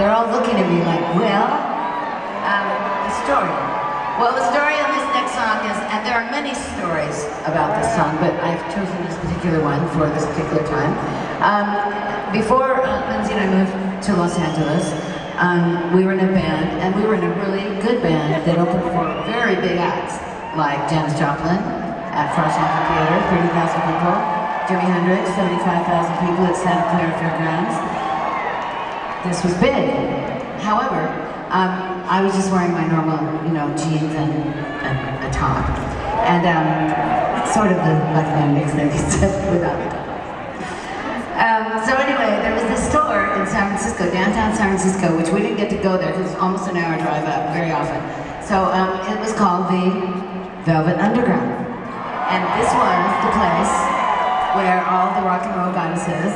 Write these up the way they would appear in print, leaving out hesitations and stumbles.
they're all looking at me like, well, the story. Well, the story on this next song is, and there are many stories about this song, but I've chosen this particular one for this particular time. Before Lindsay and I moved to Los Angeles, we were in a band, and we were in a really good band that opened for very big acts, like Janis Joplin at Frost Amphitheater, 30,000 people, Jimi Hendrix, 75,000 people at Santa Clara Fairgrounds. This was big. However, I was just wearing my normal, jeans and a top. And sort of the like mix thing, except without it. So anyway, there was this store in San Francisco, downtown San Francisco, which we didn't get to go there because it's almost an hour drive up very often. So it was called the Velvet Underground. And this was the place where all the rock and roll goddesses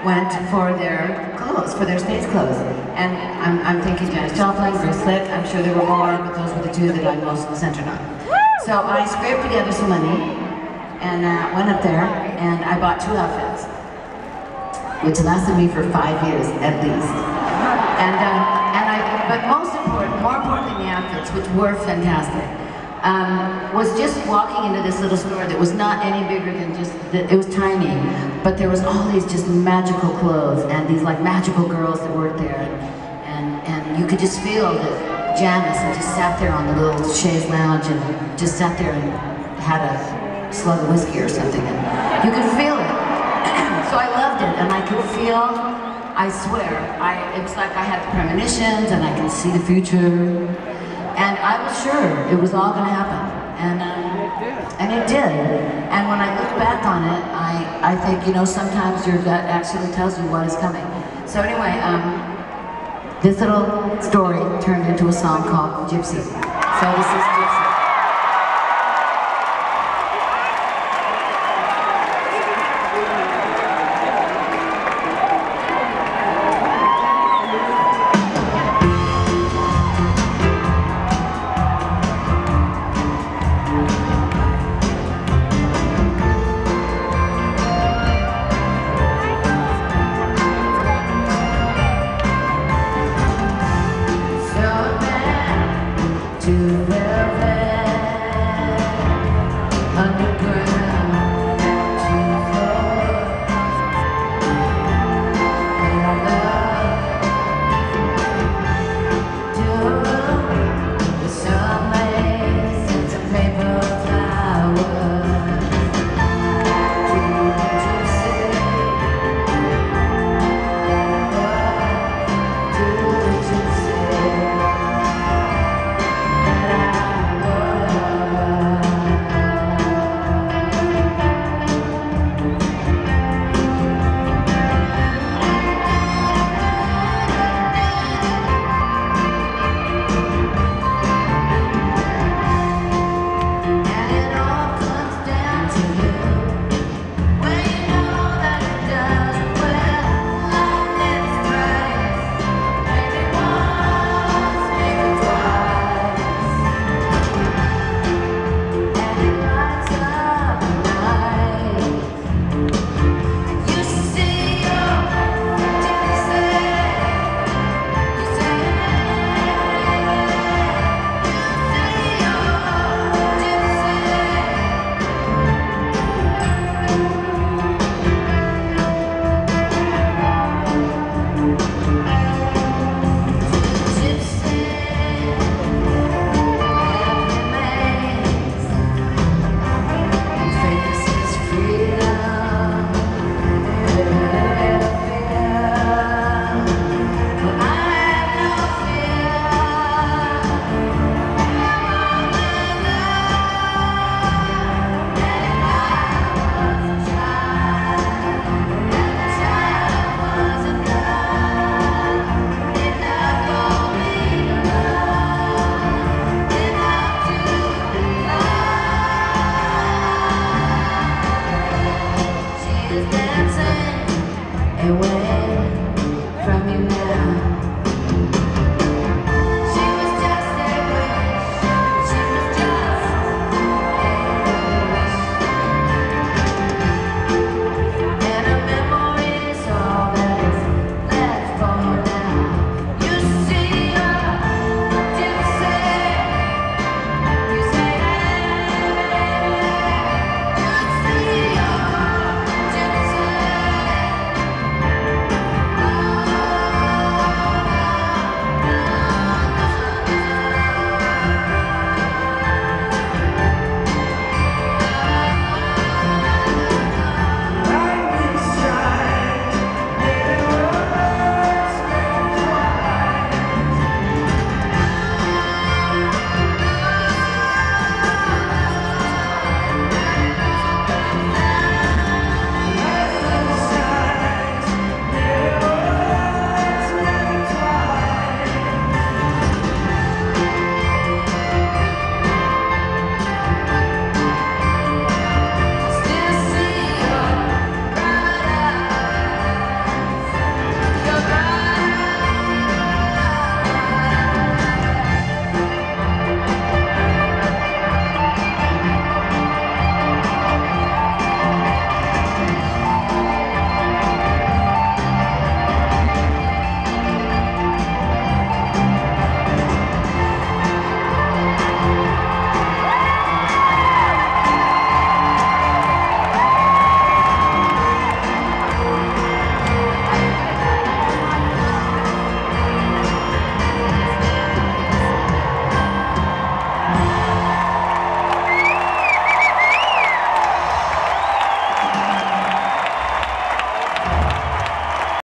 went for their clothes, for their stage clothes. And I'm thinking Janis Joplin, Grace Slick, I'm sure there were more, but those were the two that I most centered on. So I scraped together some money and went up there and I bought 2 outfits, which lasted me for 5 years at least. But more important than the outfits, which were fantastic, was just walking into this little store that was not any bigger than it was tiny, but there was all these just magical clothes and these like magical girls that worked there, and you could just feel that Janis had just sat there on the little chaise lounge and just sat there and had a slug of whiskey or something, and you could feel it. So I loved it, and I could feel, I swear, it's like I had the premonitions and I could see the future. And I was sure it was all going to happen, and it did. And when I look back on it, I think, sometimes your gut actually tells you what is coming. So anyway, this little story turned into a song called Gypsy. So this is Gypsy.